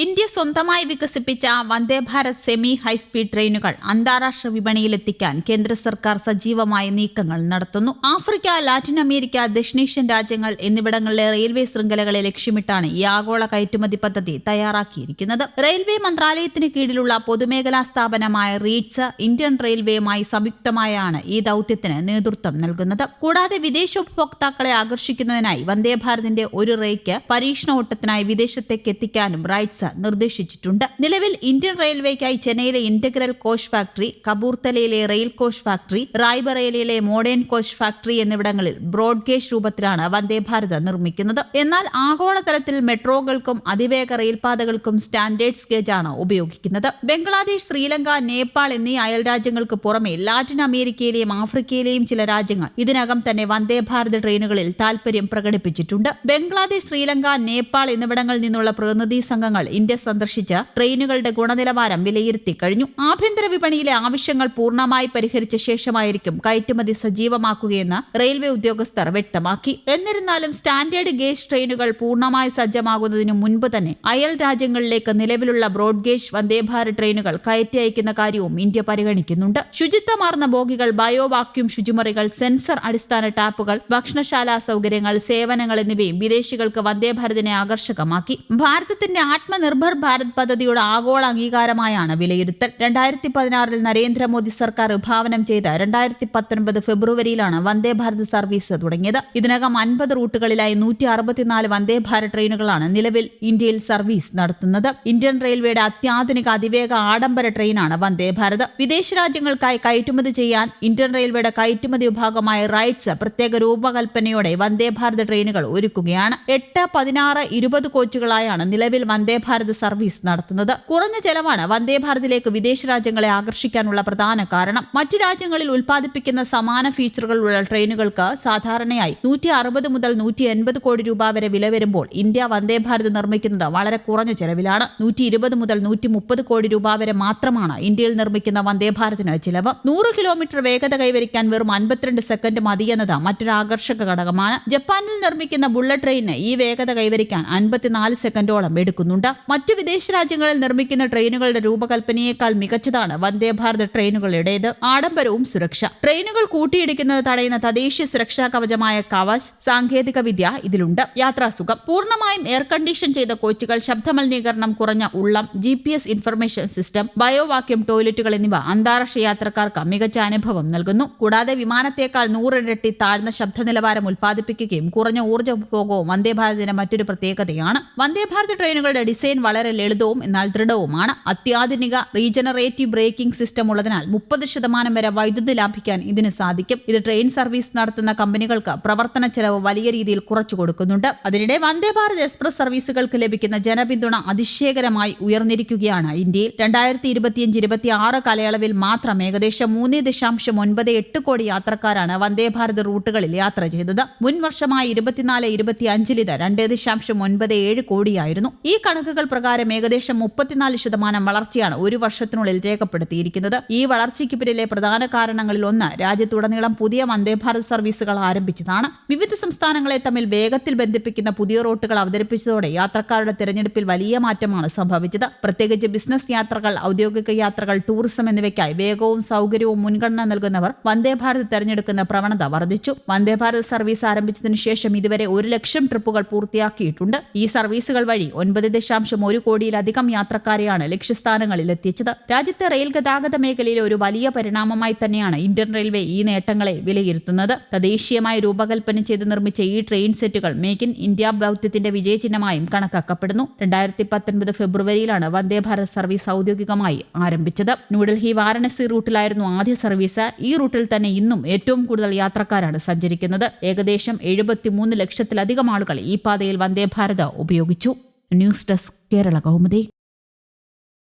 India സ്വന്തമായി വികസിപ്പിച്ച Vande Bharat semi high speed ട്രെയിനുകൾ അന്താരാഷ്ട്ര വിപണിയിലെത്തിക്കാൻ കേന്ദ്ര സർക്കാർ സജീവമായ നീക്കങ്ങൾ നടത്തുന്നു. ആഫ്രിക്ക, ലാറ്റിൻ അമേരിക്ക, ദക്ഷിണേഷ്യൻ രാജ്യങ്ങൾ എന്നിവിടങ്ങളിലെ റെയിൽവേ ശൃംഖലകളെ ലക്ഷ്യമിട്ടാണ് ഈ ആഗോള കയറ്റുമതി പദ്ധതി തയ്യാറാക്കിയിരിക്കുന്നത്. റെയിൽവേ മന്ത്രാലയത്തിന് കീഴിലുള്ള പൊതുമേഖലാ സ്ഥാപനമായ റീഡ്സ് ഇന്ത്യൻ റെയിൽവേയുമായി സംയുക്തമായാണ് ഈ ദൌത്യത്തിന് നേതൃത്വം നൽകുന്നത്. കൂടാതെ വിദേശ ഉപഭോക്താക്കളെ ആകർഷിക്കുന്നതിനായി വന്ദേ ഭാരതിന്റെ ഒരു റേക്ക് പരീക്ഷണ ഓട്ടത്തിനായി വിദേശത്തേക്ക് എത്തിക്കാനും റൈറ്റ്സ് നിർദ്ദേശിച്ചിട്ടുണ്ട്. നിലവിൽ ഇന്ത്യൻ റെയിൽവേക്കായി ചെന്നൈയിലെ ഇന്റഗ്രൽ കോച്ച് ഫാക്ടറി, കപൂർത്തലയിലെ റെയിൽ കോച്ച് ഫാക്ടറി, റായ്ബറേലിയിലെ മോഡേൺ കോച്ച് ഫാക്ടറി എന്നിവിടങ്ങളിൽ ബ്രോഡ് ഗേജ് രൂപത്തിലാണ് വന്ദേ ഭാരത് നിർമ്മിക്കുന്നത്. എന്നാൽ ആഗോളതലത്തിൽ മെട്രോകൾക്കും അതിവേഗ റെയിൽപാതകൾക്കും സ്റ്റാൻഡേർഡ്സ് ഗേജ് ആണ് ഉപയോഗിക്കുന്നത്. ബംഗ്ലാദേശ്, ശ്രീലങ്ക, നേപ്പാൾ എന്നീ അയൽ രാജ്യങ്ങൾക്ക് പുറമെ ലാറ്റിൻ അമേരിക്കയിലെയും ആഫ്രിക്കയിലെയും ചില രാജ്യങ്ങൾ ഇതിനകം തന്നെ വന്ദേ ഭാരത് ട്രെയിനുകളിൽ താൽപര്യം പ്രകടിപ്പിച്ചിട്ടുണ്ട്. ബംഗ്ലാദേശ്, ശ്രീലങ്ക, നേപ്പാൾ എന്നിവിടങ്ങളിൽ നിന്നുള്ള പ്രതിനിധി സംഘങ്ങൾ ഇന്ത്യ സന്ദർശിച്ച് ട്രെയിനുകളുടെ ഗുണനിലവാരം വിലയിരുത്തി കഴിഞ്ഞു. ആഭ്യന്തര വിപണിയിലെ ആവശ്യങ്ങൾ പൂർണ്ണമായി പരിഹരിച്ച ശേഷമായിരിക്കും കയറ്റുമതി സജീവമാക്കുകയെന്ന് റെയിൽവേ ഉദ്യോഗസ്ഥർ വ്യക്തമാക്കി. എന്നിരുന്നാലും സ്റ്റാൻഡേർഡ് ഗേജ് ട്രെയിനുകൾ പൂർണ്ണമായി സജ്ജമാകുന്നതിനു മുൻപ് തന്നെ അയൽ രാജ്യങ്ങളിലേക്ക് നിലവിലുള്ള ബ്രോഡ് ഗേജ് വന്ദേ ഭാരത് ട്രെയിനുകൾ കയറ്റി അയക്കുന്ന കാര്യവും ഇന്ത്യ പരിഗണിക്കുന്നുണ്ട്. ശുചിത്വമാർന്ന ബോഗികൾ, ബയോ വാക്യൂം ശുചിമുറികൾ, സെൻസർ അടിസ്ഥാന ടാപ്പുകൾ, ഭക്ഷണശാലാ സൗകര്യങ്ങൾ, സേവനങ്ങൾ എന്നിവയും വിദേശികൾക്ക് വന്ദേ ഭാരതിനെ ആകർഷകമാക്കി. ഭാരതത്തിന്റെ ആത്മനിർഭർ ഭാരത് പദ്ധതിയുടെ ആഗോള അംഗീകാരമായാണ് വിലയിരുത്തൽ. 2016 നരേന്ദ്രമോദി സർക്കാർ വിഭാവനം ചെയ്ത 2019 ഫെബ്രുവരിയിലാണ് വന്ദേ ഭാരത് സർവീസ് തുടങ്ങിയത്. ഇതിനകം 50 റൂട്ടുകളിലായി 164 വന്ദേ ഭാരത് ട്രെയിനുകളാണ് നിലവിൽ ഇന്ത്യയിൽ സർവീസ് നടത്തുന്നത്. ഇന്ത്യൻ റെയിൽവേയുടെ അത്യാധുനിക അതിവേഗ ആഡംബര ട്രെയിനാണ് വന്ദേ ഭാരത്. വിദേശ രാജ്യങ്ങൾക്കായി കയറ്റുമതി ചെയ്യാൻ ഇന്ത്യൻ റെയിൽവേയുടെ കയറ്റുമതി വിഭാഗമായ റൈറ്റ്സ് പ്രത്യേക രൂപകൽപ്പനയോടെ വന്ദേ ഭാരത് ട്രെയിനുകൾ ഒരുക്കുകയാണ്. 8, 16, 20 കോച്ചുകളായാണ് നിലവിൽ വന്ദേ ഭാരത് സർവീസ് നടത്തുന്നത്. കുറഞ്ഞ ചെലവാണ് വന്ദേ ഭാരതിലേക്ക് വിദേശ രാജ്യങ്ങളെ ആകർഷിക്കാനുള്ള പ്രധാന കാരണം. മറ്റു രാജ്യങ്ങളിൽ ഉൽപ്പാദിപ്പിക്കുന്ന സമാന ഫീച്ചറുകളുള്ള ട്രെയിനുകൾക്ക് സാധാരണയായി 160 മുതൽ 180 കോടി രൂപ വരെ വില വരുമ്പോൾ ഇന്ത്യ വന്ദേ ഭാരത് നിർമ്മിക്കുന്നത് വളരെ കുറഞ്ഞ ചെലവിലാണ്. 120 മുതൽ 130 കോടി രൂപ വരെ മാത്രമാണ് ഇന്ത്യയിൽ നിർമ്മിക്കുന്ന വന്ദേ ഭാരതിന് ചിലവ്. 100 കിലോമീറ്റർ വേഗത കൈവരിക്കാൻ വെറും 52 സെക്കൻഡ് മതിയെന്നത് മറ്റൊരു ആകർഷക ഘടകമാണ്. ജപ്പാനിൽ നിർമ്മിക്കുന്ന ബുള്ളറ്റ് ട്രെയിനിന് ഈ വേഗത കൈവരിക്കാൻ 54 സെക്കൻഡോളം എടുക്കുന്നുണ്ട്. മറ്റു വിദേശ രാജ്യങ്ങളിൽ നിർമ്മിക്കുന്ന ട്രെയിനുകളുടെ രൂപകൽപ്പനയേക്കാൾ മികച്ചതാണ് വന്ദേ ഭാരത് ട്രെയിനുകളുടേത്. ആഡംബരവും സുരക്ഷ. ട്രെയിനുകൾ കൂട്ടിയിടിക്കുന്നത് തടയുന്ന തദ്ദേശീയ സുരക്ഷാ കവചമായ കവച് സാങ്കേതിക വിദ്യ ഇതിലുണ്ട്. യാത്രാസുഖം. പൂർണ്ണമായും എയർ കണ്ടീഷൻ ചെയ്ത കോച്ചുകൾ, ശബ്ദമലിനീകരണം കുറഞ്ഞ ഉള്ളം, GPS information system, bio vacuum ടോയ്ലറ്റുകൾ എന്നിവ അന്താരാഷ്ട്ര യാത്രക്കാർക്ക് മികച്ച അനുഭവം നൽകുന്നു. കൂടാതെ വിമാനത്തേക്കാൾ 100 ഇരട്ടി താഴ്ന്ന ശബ്ദ നിലവാരം ഉൽപ്പാദിപ്പിക്കുകയും കുറഞ്ഞ ഊർജ്ജ ഉപഭോഗവും വന്ദേ ഭാരതിന്റെ മറ്റൊരു പ്രത്യേകതയാണ്. വന്ദേ ഭാരത് ട്രെയിനുകളുടെ ഡിസൈൻ വളരെ ലളിതവും എന്നാൽ ദൃഢവുമാണ്. അത്യാധുനിക റീജനറേറ്റീവ് ബ്രേക്കിംഗ് സിസ്റ്റം ഉള്ളതിനാൽ 30% വരെ വൈദ്യുതി ലാഭിക്കാൻ ഇതിന് സാധിക്കും. ഇത് ട്രെയിൻ സർവീസ് നടത്തുന്ന കമ്പനികൾക്ക് പ്രവർത്തന ചെലവ് വലിയ രീതിയിൽ കുറച്ചു കൊടുക്കുന്നുണ്ട്. അതിനിടെ വന്ദേ ഭാരത് എക്സ്പ്രസ് സർവീസുകൾക്ക് ലഭിക്കുന്ന ജനപിന്തുണ അതിശയകരമായി ഉയർന്നിരിക്കുകയാണ്. ഇന്ത്യയിൽ 2025-26 കാലയളവിൽ മാത്രം ഏകദേശം 3.98 കോടി യാത്രക്കാരാണ് വന്ദേ ഭാരത് റൂട്ടുകളിൽ യാത്ര ചെയ്തത്. മുൻ വർഷമായ 24-25 ഇത് 2.97 കോടിയായിരുന്നു. ഈ കണക്കുകൾ പ്രകാരം ഏകദേശം 34% വളർച്ചയാണ് ഒരു വർഷത്തിനുള്ളിൽ രേഖപ്പെടുത്തിയിരിക്കുന്നത്. ഈ വളർച്ചയ്ക്ക് പിന്നിലെ പ്രധാന കാരണങ്ങളിൽ ഒന്ന് രാജ്യത്തുടനീളം പുതിയ വന്ദേ ഭാരത് സർവീസുകൾ ആരംഭിച്ചതാണ്. വിവിധ സംസ്ഥാനങ്ങളെ തമ്മിൽ വേഗത്തിൽ ബന്ധിപ്പിക്കുന്ന പുതിയ റൂട്ടുകൾ അവതരിപ്പിച്ചതോടെ യാത്രക്കാരുടെ തിരഞ്ഞെടുപ്പിൽ വലിയ മാറ്റമാണ് സംഭവിച്ചത്. പ്രത്യേകിച്ച് ബിസിനസ് യാത്രകൾ, ഔദ്യോഗിക യാത്രകൾ, ടൂറിസം എന്നിവയ്ക്കായി വേഗവും സൗകര്യവും മുൻഗണന നൽകുന്നവർ വന്ദേ ഭാരത് തിരഞ്ഞെടുക്കുന്ന പ്രവണത വർദ്ധിച്ചു. വന്ദേ ഭാരത് സർവീസ് ആരംഭിച്ചതിനു ശേഷം ഇതുവരെ 1 ലക്ഷം ട്രിപ്പുകൾ പൂർത്തിയാക്കിയിട്ടുണ്ട്. ഈ സർവീസുകൾ വഴി 9.1 കോടിയിലധികം യാത്രക്കാരെയാണ് ലക്ഷ്യസ്ഥാനങ്ങളിൽ എത്തിച്ചത്. രാജ്യത്തെ റെയിൽ ഗതാഗത മേഖലയിലെ ഒരു വലിയ പരിണാമമായി തന്നെയാണ് ഇന്ത്യൻ റെയിൽവേ ഈ നേട്ടങ്ങളെ വിലയിരുത്തുന്നത്. തദ്ദേശീയമായി രൂപകൽപ്പന ചെയ്ത് നിർമ്മിച്ച ഈ ട്രെയിൻ സെറ്റുകൾ മേക്ക് ഇൻ ഇന്ത്യ ദൗത്യത്തിന്റെ വിജയചിഹ്നമായും കണക്കാക്കപ്പെടുന്നു. 2019 ഫെബ്രുവരിയിലാണ് വന്ദേ ഭാരത് സർവീസ് ഔദ്യോഗികമായി ആരംഭിച്ചത്. ന്യൂഡൽഹി വാരണസി റൂട്ടിലായിരുന്നു ആദ്യ സർവീസ്. ഈ റൂട്ടിൽ തന്നെ ഇന്നും ഏറ്റവും കൂടുതൽ യാത്രക്കാരാണ് സഞ്ചരിക്കുന്നത്. ഏകദേശം 73 ലക്ഷത്തിലധികം ആളുകൾ ഈ പാതയിൽ വന്ദേ ഭാരത് ഉപയോഗിച്ചു. News desk, Kerala Kaumudi.